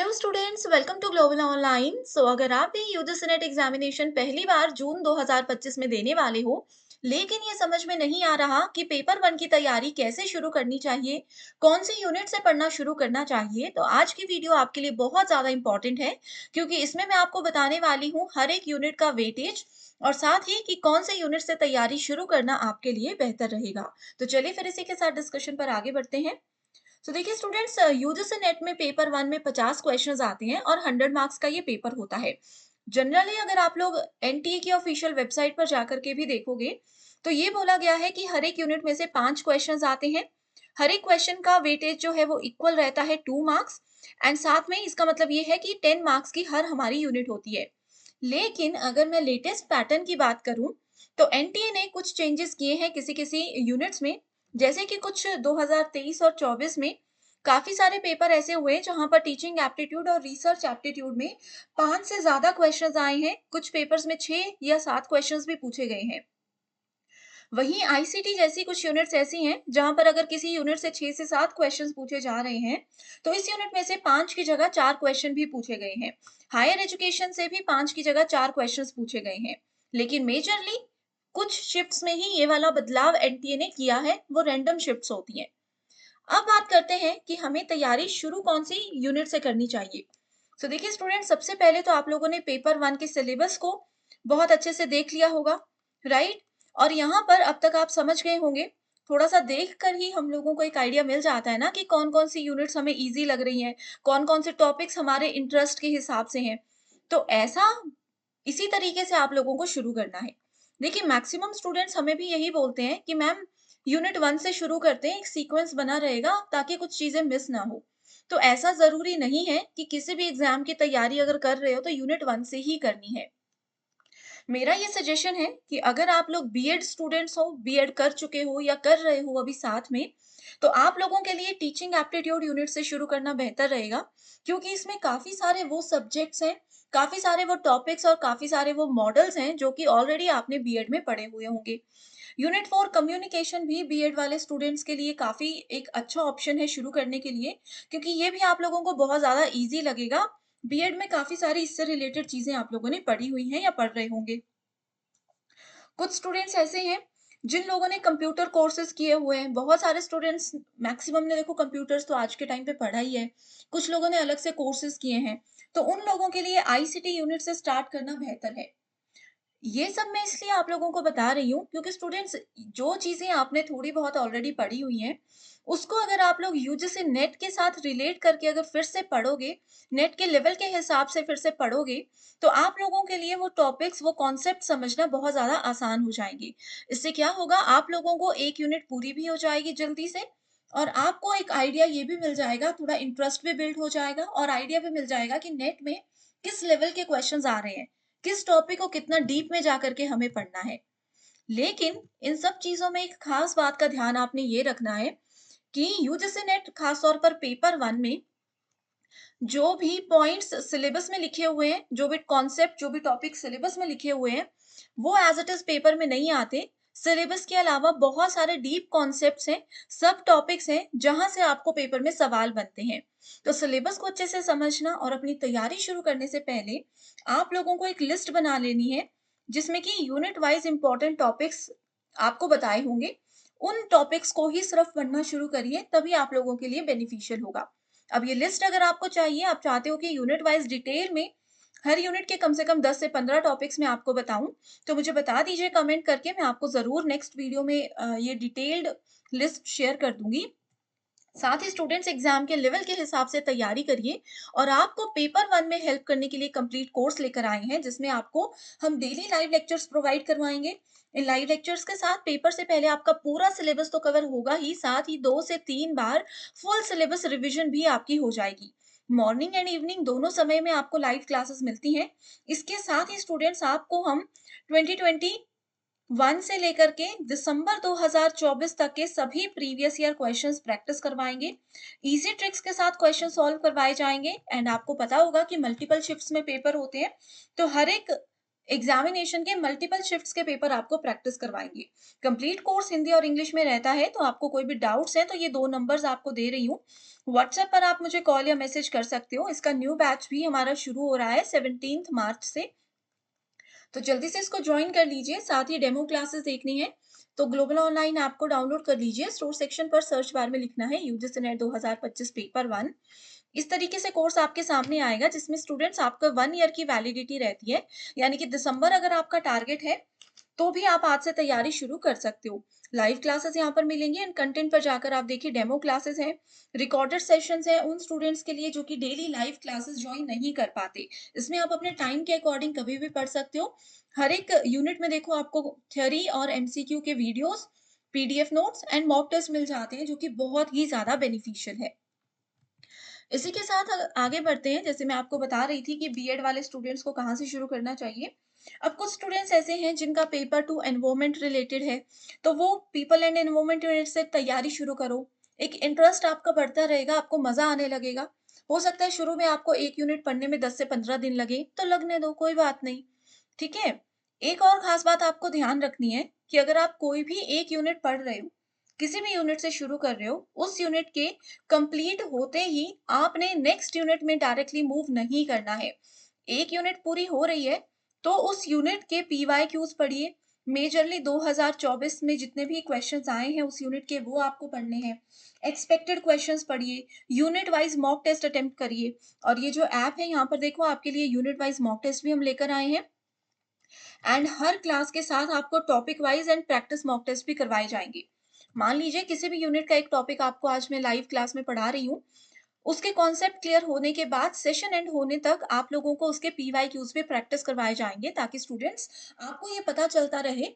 Hello students, welcome to Global Online. अगर आप भी यूजीसी नेट एग्जामिनेशन पहली बार जून 2025 में देने वाले हो, लेकिन ये समझ में नहीं आ रहा कि पेपर वन की तैयारी कैसे शुरू करनी चाहिए, कौन सी यूनिट से पढ़ना शुरू करना चाहिए, तो आज की वीडियो आपके लिए बहुत ज़्यादा इंपॉर्टेंट है। क्योंकि इसमें मैं आपको बताने वाली हूँ हर एक यूनिट का वेटेज और साथ ही कि कौन से यूनिट से तैयारी शुरू करना आपके लिए बेहतर रहेगा। तो चलिए फिर इसी के साथ डिस्कशन पर आगे बढ़ते हैं। तो देखिए स्टूडेंट्स, यूजीसी नेट में पेपर वन में 50 क्वेश्चंस आते हैं और 100 मार्क्स का ये पेपर होता है। जनरली अगर आप लोग एनटीए की ऑफिशियल वेबसाइट पर जाकर के भी देखोगे, तो ये बोला गया है कि हर एक यूनिट में से 5 क्वेश्चंस आते हैं। हर एक क्वेश्चन का वेटेज जो है वो इक्वल रहता है 2 मार्क्स। एंड साथ में इसका मतलब ये है कि 10 मार्क्स की हर हमारी यूनिट होती है। लेकिन अगर मैं लेटेस्ट पैटर्न की बात करूं, तो एनटीए ने कुछ चेंजेस किए हैं किसी किसी यूनिट्स में। जैसे कि कुछ 2023 और 24 में काफी सारे पेपर ऐसे हुए जहां पर टीचिंग एप्टीट्यूड और रिसर्च एप्टीट्यूड में 5 से ज्यादा क्वेश्चंस आए हैं। कुछ पेपर्स में 6 या 7 क्वेश्चंस भी पूछे गए हैं। वहीं आईसीटी जैसी कुछ यूनिट्स ऐसी हैं जहां पर अगर किसी यूनिट से 6 से 7 क्वेश्चंस पूछे जा रहे हैं, तो इस यूनिट में से 5 की जगह 4 क्वेश्चन भी पूछे गए हैं। हायर एजुकेशन से भी 5 की जगह 4 क्वेश्चंस पूछे गए हैं। लेकिन मेजरली कुछ शिफ्ट्स में ही ये वाला बदलाव एनटीए ने किया है, वो रैंडम शिफ्ट्स होती हैं। अब बात करते हैं कि हमें तैयारी शुरू कौन सी यूनिट से करनी चाहिए। देखिए स्टूडेंट, सबसे पहले तो आप लोगों ने पेपर वन के सिलेबस को बहुत अच्छे से देख लिया होगा, राइट? और यहाँ पर अब तक आप समझ गए होंगे। थोड़ा सा देख कर ही हम लोगों को एक आइडिया मिल जाता है ना कि कौन कौन सी यूनिट्स हमें इजी लग रही हैं, कौन कौन से टॉपिक्स हमारे इंटरेस्ट के हिसाब से हैं। तो ऐसा इसी तरीके से आप लोगों को शुरू करना है। देखिए मैक्सिमम स्टूडेंट्स हमें भी यही बोलते हैं कि मैम यूनिट वन से शुरू करते हैं, एक सीक्वेंस बना रहेगा ताकि कुछ चीजें मिस ना हो। तो ऐसा जरूरी नहीं है कि किसी भी एग्जाम की तैयारी अगर कर रहे हो तो यूनिट वन से ही करनी है। मेरा ये सजेशन है कि अगर आप लोग बीएड स्टूडेंट्स हो, बीएड कर चुके हो या कर रहे हो अभी साथ में, तो आप लोगों के लिए टीचिंग एप्टीट्यूड यूनिट से शुरू करना बेहतर रहेगा। क्योंकि इसमें काफी सारे वो सब्जेक्ट्स हैं, काफी सारे वो टॉपिक्स और काफी सारे वो मॉडल्स हैं जो कि ऑलरेडी आपने बीएड में पढ़े हुए होंगे। यूनिट 4 कम्युनिकेशन भी बीएड वाले स्टूडेंट्स के लिए काफ़ी एक अच्छा ऑप्शन है शुरू करने के लिए, क्योंकि ये भी आप लोगों को बहुत ज़्यादा ईज़ी लगेगा। बीएड में काफ़ी सारी इससे रिलेटेड चीज़ें आप लोगों ने पढ़ी हुई हैं या पढ़ रहे होंगे। कुछ स्टूडेंट्स ऐसे हैं जिन लोगों ने कंप्यूटर कोर्सेज किए हुए हैं। बहुत सारे स्टूडेंट्स, मैक्सिमम ने देखो कंप्यूटर्स तो आज के टाइम पे पढ़ा ही है। कुछ लोगों ने अलग से कोर्सेज किए हैं। तो उन लोगों के लिए आईसीटी यूनिट से स्टार्ट करना बेहतर है। ये सब मैं इसलिए आप लोगों को बता रही हूँ क्योंकि स्टूडेंट्स, जो चीज़ें आपने थोड़ी बहुत ऑलरेडी पढ़ी हुई हैं, उसको अगर आप लोग यूजीसी नेट के साथ रिलेट करके अगर फिर से पढ़ोगे, नेट के लेवल के हिसाब से फिर से पढ़ोगे, तो आप लोगों के लिए वो टॉपिक्स, वो कॉन्सेप्ट समझना बहुत ज़्यादा आसान हो जाएंगे। इससे क्या होगा, आप लोगों को एक यूनिट पूरी भी हो जाएगी जल्दी से, और आपको एक आइडिया ये भी मिल जाएगा, थोड़ा इंटरेस्ट भी बिल्ड हो जाएगा और आइडिया भी मिल जाएगा कि नेट में किस लेवल के क्वेश्चंस आ रहे हैं, किस टॉपिक को कितना डीप में जाकर के हमें पढ़ना है। लेकिन इन सब चीजों में एक खास बात का ध्यान आपने ये रखना है कि यूजीसी नेट खास तौर पर पेपर वन में जो भी पॉइंट्स सिलेबस में लिखे हुए हैं, जो भी कॉन्सेप्ट, जो भी टॉपिक सिलेबस में लिखे हुए हैं, वो एज इट इज पेपर में नहीं आते। सिलेबस के अलावा बहुत सारे डीप कॉन्सेप्ट्स हैं, सब टॉपिक्स हैं जहां से आपको पेपर में सवाल बनते हैं। तो सिलेबस को अच्छे से समझना और अपनी तैयारी शुरू करने से पहले आप लोगों को एक लिस्ट बना लेनी है, जिसमें कि यूनिट वाइज इंपॉर्टेंट टॉपिक्स आपको बताए होंगे। उन टॉपिक्स को ही सिर्फ पढ़ना शुरू करिए, तभी आप लोगों के लिए बेनिफिशियल होगा। अब ये लिस्ट अगर आपको चाहिए, आप चाहते हो कि यूनिट वाइज डिटेल में हर यूनिट के कम से कम 10 से 15 टॉपिक्स मैं आपको बताऊं, तो मुझे बता दीजिए कमेंट करके। मैं आपको जरूर नेक्स्ट वीडियो में ये डिटेल्ड लिस्ट शेयर कर दूंगी। साथ ही स्टूडेंट्स, एग्जाम के लेवल के हिसाब से तैयारी करिए। और आपको पेपर वन में हेल्प करने के लिए कंप्लीट कोर्स लेकर आए हैं, जिसमें आपको हम डेली लाइव लेक्चर्स प्रोवाइड करवाएंगे। इन लाइव लेक्चर्स के साथ पेपर से पहले आपका पूरा सिलेबस तो कवर होगा ही, साथ ही 2 से 3 बार फुल सिलेबस रिवीजन भी आपकी हो जाएगी। मॉर्निंग एंड इवनिंग दोनों समय में आपको लाइव क्लासेस मिलती हैं। इसके साथ ही स्टूडेंट्स, आपको हम 2021 से लेकर के दिसंबर 2024 तक के सभी प्रीवियस ईयर क्वेश्चंस प्रैक्टिस करवाएंगे। इजी ट्रिक्स के साथ क्वेश्चन सॉल्व करवाए जाएंगे। एंड आपको पता होगा कि मल्टीपल शिफ्ट्स में पेपर होते हैं, तो हर एक एग्जामिनेशन के मल्टीपल शिफ्ट्स के पेपर आपको प्रैक्टिस करवाएंगे। कंप्लीट कोर्स हिंदी और इंग्लिश में रहता है, तो आपको कोई भी डाउट्स है तो ये 2 नंबर्स आपको दे रही हूँ। व्हाट्सएप पर आप मुझे कॉल या मैसेज कर सकते हो। इसका न्यू बैच भी हमारा शुरू हो रहा है 17th मार्च से। तो जल्दी से इसको जॉइन कर लीजिए। साथ ही डेमो क्लासेस देखनी है तो ग्लोबल ऑनलाइन ऐप को डाउनलोड कर लीजिए। स्टोर सेक्शन पर सर्च बार में लिखना है यूजीसी नेट 2025 पेपर 1। इस तरीके से कोर्स आपके सामने आएगा जिसमें स्टूडेंट्स आपका 1 ईयर की वैलिडिटी रहती है। यानी कि दिसंबर अगर आपका टारगेट है तो भी आप आज से तैयारी शुरू कर सकते हो। लाइव क्लासेस यहाँ पर मिलेंगी एंड कंटेंट पर जाकर आप देखिए डेमो क्लासेस हैं, रिकॉर्डेड सेशंस हैं उन स्टूडेंट्स के लिए जो कि डेली लाइव क्लासेस ज्वाइन नहीं कर पाते। इसमें आप अपने टाइम के अकॉर्डिंग कभी भी पढ़ सकते हो। हर एक यूनिट में देखो आपको थ्योरी और एमसीक्यू के videos, PDF notes and mock test मिल जाते हैं जो कि बहुत ही ज़्यादा बेनिफिशियल है। इसी के साथ आगे बढ़ते हैं। जैसे मैं आपको बता रही थी कि बीएड वाले स्टूडेंट्स को कहाँ से शुरू करना चाहिए। अब कुछ स्टूडेंट्स ऐसे हैं जिनका पेपर टू एनवायरनमेंट रिलेटेड है, तो वो पीपल एंड एनवायरनमेंट यूनिट से तैयारी शुरू करो। एक इंटरेस्ट आपका बढ़ता रहेगा, आपको मजा आने लगेगा। हो सकता है शुरू में आपको एक यूनिट पढ़ने में 10 से 15 दिन लगे, तो लगने दो, कोई बात नहीं। ठीक है। एक और खास बात आपको ध्यान रखनी है कि अगर आप कोई भी एक यूनिट पढ़ रहे हो, किसी भी यूनिट से शुरू कर रहे हो, उस यूनिट के कंप्लीट होते ही आपने नेक्स्ट यूनिट में डायरेक्टली मूव नहीं करना है। एक यूनिट पूरी हो रही है तो उस यूनिट के पीवाईक्यूज पढ़िए। मेजरली 2024 में जितने भी क्वेश्चंस आए हैं उस यूनिट के वो आपको पढ़ने हैं। एक्सपेक्टेड क्वेश्चंस पढ़िए, unit wise mock test attempt करिए। और ये जो ऐप है यहाँ पर देखो आपके लिए यूनिट वाइज मॉक टेस्ट भी हम लेकर आए हैं एंड हर क्लास के साथ आपको topic wise and practice mock test भी करवाए जाएंगे। मान लीजिए किसी भी यूनिट का एक टॉपिक आपको आज मैं लाइव क्लास में पढ़ा रही हूँ, उसके कॉन्सेप्ट क्लियर होने के बाद सेशन एंड होने तक आप लोगों को उसके पीवाईक्यूज पे प्रैक्टिस करवाए जाएंगे ताकि स्टूडेंट्स आपको ये पता चलता रहे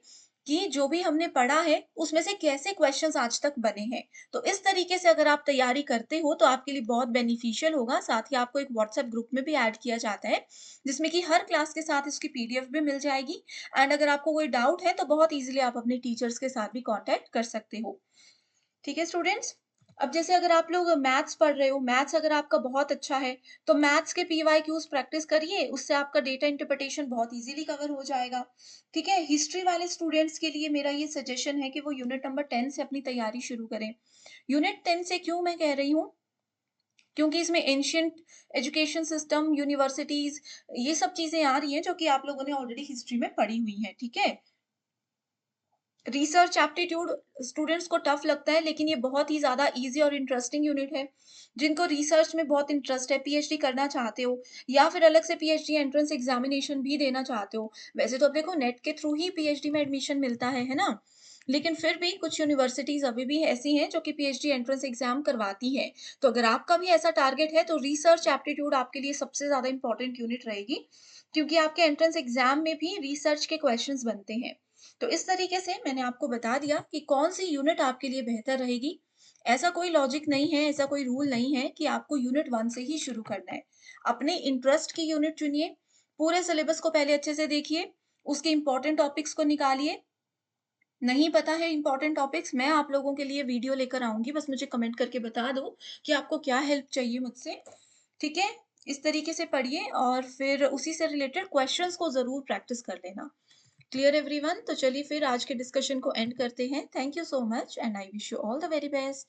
कि जो भी हमने पढ़ा है उसमें से कैसे क्वेश्चंस आज तक बने हैं। तो इस तरीके से अगर आप तैयारी करते हो तो आपके लिए बहुत बेनिफिशियल होगा। साथ ही आपको एक व्हाट्सएप ग्रुप में भी ऐड किया जाता है जिसमें कि हर क्लास के साथ इसकी पीडीएफ भी मिल जाएगी। एंड अगर आपको कोई डाउट है तो बहुत इजीली आप अपने टीचर्स के साथ भी कांटेक्ट कर सकते हो। ठीक है स्टूडेंट्स। अब जैसे अगर आप लोग मैथ्स पढ़ रहे हो, मैथ्स अगर आपका बहुत अच्छा है तो मैथ्स के पीवाईक्यूज प्रैक्टिस करिए, उससे आपका डेटा इंटरप्रिटेशन बहुत इजीली कवर हो जाएगा। ठीक है। हिस्ट्री वाले स्टूडेंट्स के लिए मेरा ये सजेशन है कि वो यूनिट नंबर 10 से अपनी तैयारी शुरू करें। यूनिट 10 से क्यों मैं कह रही हूँ, क्योंकि इसमें एंशियंट एजुकेशन सिस्टम, यूनिवर्सिटीज, ये सब चीजें आ रही हैं जो कि आप लोगों ने ऑलरेडी हिस्ट्री में पढ़ी हुई हैं। ठीक है। रिसर्च एप्टीट्यूड स्टूडेंट्स को टफ लगता है लेकिन ये बहुत ही ज्यादा इजी और इंटरेस्टिंग यूनिट है। जिनको रिसर्च में बहुत इंटरेस्ट है, पीएचडी करना चाहते हो या फिर अलग से पीएचडी एंट्रेंस एग्जामिनेशन भी देना चाहते हो। वैसे तो अब देखो नेट के थ्रू ही पीएचडी में एडमिशन मिलता है ना। लेकिन फिर भी कुछ यूनिवर्सिटीज अभी भी ऐसी हैं जो कि पीएचडी एंट्रेंस एग्जाम करवाती हैं। तो अगर आपका भी ऐसा टारगेट है तो रिसर्च एप्टीट्यूड आपके लिए सबसे ज्यादा इंपॉर्टेंट यूनिट रहेगी, क्योंकि आपके एंट्रेंस एग्जाम में भी रिसर्च के क्वेश्चंस बनते हैं। तो इस तरीके से मैंने आपको बता दिया कि कौन सी यूनिट आपके लिए बेहतर रहेगी। ऐसा कोई लॉजिक नहीं है, ऐसा कोई रूल नहीं है कि आपको यूनिट 1 से ही शुरू करना है। अपने इंटरेस्ट की यूनिट चुनिए, पूरे सिलेबस को पहले अच्छे से देखिए, उसके इंपॉर्टेंट टॉपिक्स को निकालिए। नहीं पता है इंपॉर्टेंट टॉपिक्स, मैं आप लोगों के लिए वीडियो लेकर आऊँगी, बस मुझे कमेंट करके बता दो कि आपको क्या हेल्प चाहिए मुझसे। ठीक है? इस तरीके से पढ़िए और फिर उसी से रिलेटेड क्वेश्चंस को ज़रूर प्रैक्टिस कर लेना। Clear everyone? तो चलिए फिर आज के डिस्कशन को एंड करते हैं। Thank you so much and I wish you all the very best.